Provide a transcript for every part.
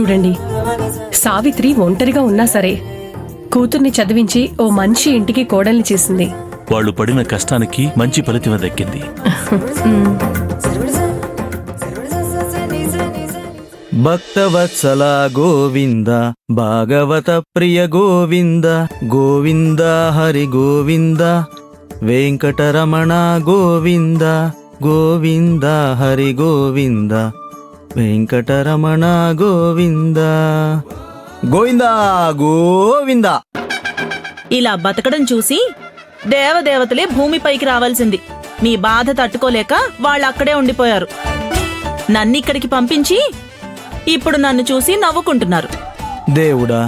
చూడండి, సావిత్రి ఒంటరిగా ఉన్నా సరే కూతుర్ని చదివించి ఓ మంచి ఇంటికి కోడల్ని చేసింది. వాళ్ళు పడిన కష్టానికి మంచి ఫలితమే దక్కింది. భక్తవత్సల గోవింద, భాగవత ప్రియ గోవింద, గోవింద హరి గోవింద, వెంకటరమణ గోవింద, గోవింద హరి గోవింద, వెంకటరమణ గోవింద, గోవింద గోవింద. ఇలా బతకడం చూసి దేవదేవతలే భూమిపైకి రావాల్సింది. మీ బాధ తట్టుకోలేక వాళ్ళక్కడే ఉండిపోయారు. నన్నిక్కడికి పంపించి ఇప్పుడు నన్ను చూసి నవ్వుకుంటున్నారు. దేవుడా,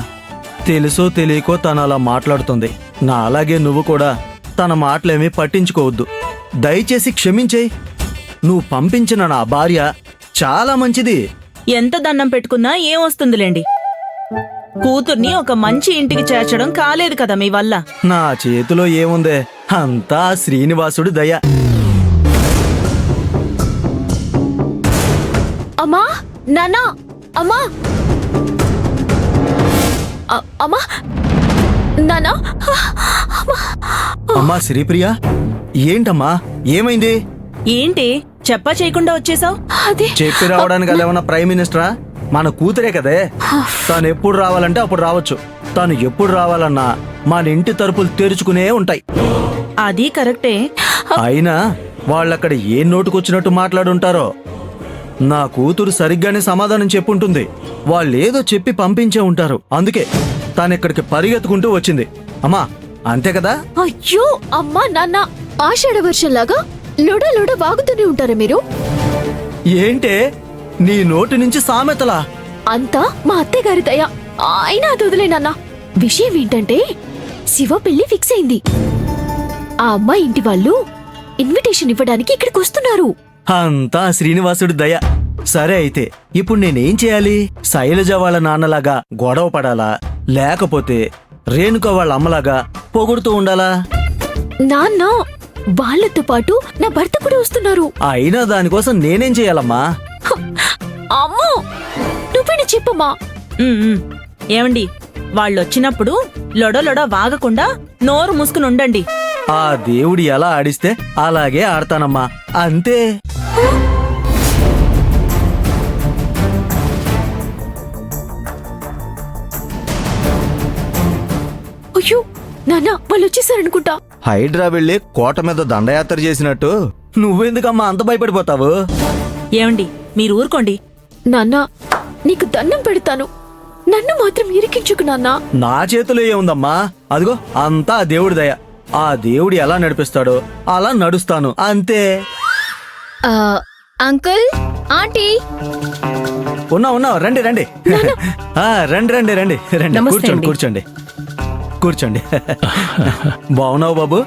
తెలుసో తెలియకో తను అలా మాట్లాడుతుంది. నా అలాగే నువ్వు కూడా తన మాటలేమీ పట్టించుకోవద్దు. దయచేసి క్షమించేయి. నువ్వు పంపించిన నా భార్య చాలా మంచిది. ఎంత దండం పెట్టుకున్నా ఏమొస్తుందిలేండి. కూతుర్ని ఒక మంచి ఇంటికి చేర్చడం కాలేదు కదా మీ వల్ల. నా చేతిలో ఏముందే, అంతా శ్రీనివాసుడి దయ. అమ్మా, నాన్నా, అమ్మా, అమ్మా, నాన్నా, అమ్మా శ్రీప్రియ, ఏంటమ్మా ఏమైంది? ఏంటి చెప్పా చేయకుండా వచ్చేసావు? అదే చెప్పి రావడానికి అదేమన్నా ప్రైమ్ మినిస్టరా? మన కూతురే కదే. తను ఎప్పుడు రావాలంటే అప్పుడు రావచ్చు. తను ఎప్పుడు రావాలన్నా మన ఇంటి తలుపులు తెరుచుకునే ఉంటాయి. అది కరెక్టే. అయినా వాళ్ళక్కడ ఏ నోటుకొచ్చినట్టు మాట్లాడుంటారో. నా కూతురు సరిగ్గానే సమాధానం చెప్పుంటుంది. వాళ్ళేదో చెప్పి పంపించే ఉంటారు. అందుకే తానెక్కడికి పరిగెత్తుకుంటూ వచ్చింది. అమ్మా, అంతే కదా? అయ్యో అమ్మా, నాన్న, ఆషాఢ వర్షంలాగా లొడ లొడ వాగుతూనే ఉంటారా మీరు? ఏంటే నీ నోటి నుంచి సామెతలా? అంతా మా అత్తయ్య గారి దయ. అయినా అది వదిలేనన్నా. విషయం ఏంటంటే శివ పెళ్లి ఫిక్స్ అయింది. ఆ అమ్మాయి ఇంటి వాళ్ళు ఇన్విటేషన్ ఇవ్వడానికి ఇక్కడికి వస్తున్నారు. అంతా శ్రీనివాసుడి దయ. సరే అయితే ఇప్పుడు నేనేం చేయాలి? శైలజ వాళ్ళ నాన్నలాగా గొడవ పడాలా, లేకపోతే రేణుక వాళ్ళ అమ్మలాగా పొగుడుతూ ఉండాలా? నాన్న, వాళ్ళతో పాటు నా భర్త కూడా వస్తున్నారు. అయినా దానికోసం నేనేం చేయాలమ్మా? అమ్మో, నువ్వేనా చెప్పమ్మా. ఏమండి, వాళ్ళొచ్చినప్పుడు లొడలొడ వాగకుండా నోరు మూసుకుని ఉండండి. ఆ దేవుడు ఎలా ఆడిస్తే అలాగే ఆడతానమ్మా, అంతే. అయ్యో నాన్న, వాళ్ళు వచ్చేసారనుకుంటా. హైడ్రా వెళ్ళి కోట మీద దండయాత్ర చేసినట్టు నువ్వెందుకమ్మా అంత భయపడిపోతావు? ఏమండి, మీరు ఊరుకోండి. నాన్న, నీకు దండం పెడతాను, నన్ను మాత్రం ఇరికించుకు నాన్న. నా చేతిలో ఏముందమ్మా? అదిగో అంతా ఆ దేవుడి దయ. ఆ దేవుడు ఎలా నడిపిస్తాడో అలా నడుస్తాను, అంతే. అంకుల్, ఆంటీ, ఉన్నా రండి రండి. రండి రండి రండి రండి, నమస్తే కూర్చోండి అండి. కూర్చోండి కూర్చోండి. బాగున్నావు బాబు?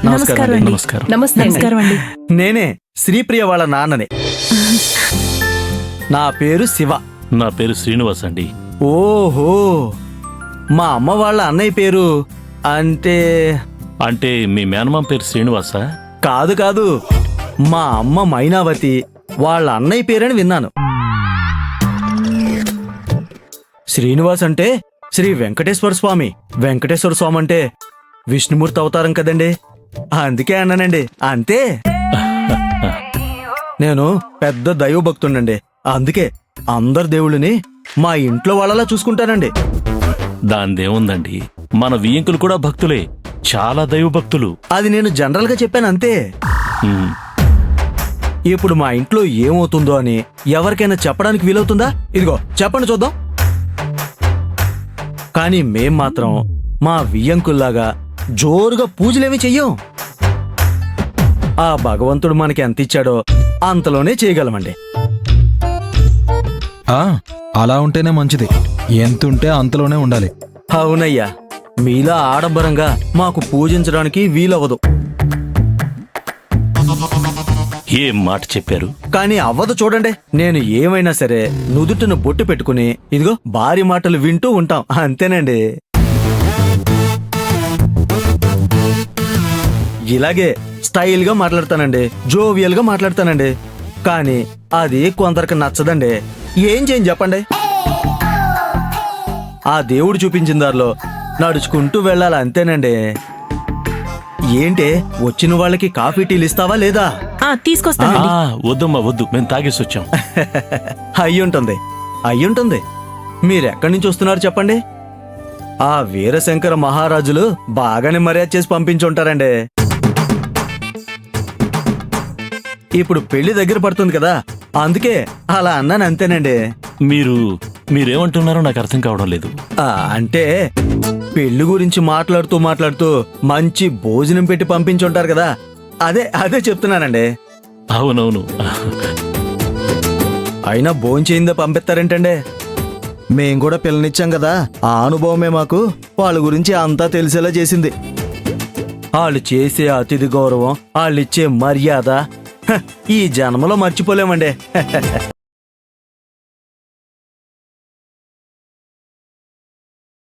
నమస్కారం అండి. నమస్కారం. నమస్తే అండి. నమస్కారం అండి. నేనే శ్రీప్రియ వాళ్ళ నాన్నని. నా పేరు శివ. నా పేరు శ్రీనివాస్ అండి. ఓహో, మా అమ్మ వాళ్ళ అన్నయ్య పేరు అంటే మీ మేనమామ పేరు శ్రీనివాసా? కాదు కాదు, మా అమ్మ మైనావతి, వాళ్ళ అన్నయ్య పేరని విన్నాను. శ్రీనివాస్ అంటే శ్రీ వెంకటేశ్వర స్వామి. వెంకటేశ్వర స్వామి అంటే విష్ణుమూర్తి అవతారం కదండి, అందుకే అన్నానండి, అంతే. నేను పెద్ద దైవభక్తుండండి, అందుకే అందరు దేవుళ్ళని మా ఇంట్లో వాళ్ళలా చూసుకుంటానండి. దాందేముందండి, మన వియ్యంకులు కూడా భక్తులే, చాలా దైవభక్తులు. అది నేను జనరల్ గా చెప్పాను, అంతే. ఉమ్, ఇప్పుడు మా ఇంట్లో ఏమవుతుందో అని ఎవరికైనా చెప్పడానికి వీలవుతుందా? ఇదిగో చెప్పండి చూద్దాం. కానీ మేం మాత్రం మా వియ్యంకుల్లాగా జోరుగా పూజలేమీ చెయ్యం. ఆ భగవంతుడు మనకి ఎంత ఇచ్చాడో అంతలోనే చేయగలమండి. అలా ఉంటేనే మంచిది. ఎంతుంటే అంతలోనే ఉండాలి. అవునయ్యా, మీలా ఆడంబరంగా మాకు పూజించడానికి వీలవ్వదు. ఏం మాట చెప్పారు? కానీ అవ్వదు చూడండి. నేను ఏమైనా సరే నుదుటిన బొట్టు పెట్టుకుని ఇదిగో భారీ మాటలు వింటూ ఉంటాం, అంతేనండి. ఇలాగే స్టైల్ గా మాట్లాడతానండి, జోవియల్ గా మాట్లాడతానండి. కానీ అది కొందరికి నచ్చదండి. ఏం చేయని చెప్పండి. ఆ దేవుడు చూపించిన దారిలో నడుచుకుంటూ వెళ్ళాలి అంతేనండి. ఏంటే వచ్చిన వాళ్ళకి కాఫీ టీలు ఇస్తావా లేదా? తీసుకొస్తానండి. వద్దమ్మా వద్దు, మేము తాగేసి వచ్చాం. అయ్యుంటుంది అయ్యుంటుంది. మీరెక్కడి నుంచి వస్తున్నారు చెప్పండి? ఆ వీరశంకర మహారాజులు బాగానే మర్యాద చేసి పంపించుంటారండి. ఇప్పుడు పెళ్లి దగ్గర పడుతుంది కదా, అందుకే అలా అన్నాను అంతేనండి. మీరేమంటున్నారో నాకు అర్థం కావడం లేదు. అంటే పెళ్లి గురించి మాట్లాడుతూ మంచి భోజనం పెట్టి పంపించుంటారు కదా, అదే చెప్తున్నానండి. అవునవును. అయినా భోంచేయిందో పంపిస్తారేంటండి? మేం కూడా పిల్లనిచ్చాం కదా, ఆ అనుభవమే మాకు వాళ్ళ గురించి అంతా తెలిసేలా చేసింది. వాళ్ళు చేసే అతిథి గౌరవం, వాళ్ళిచ్చే మర్యాద ఈ జన్మలో మర్చిపోలేమండి.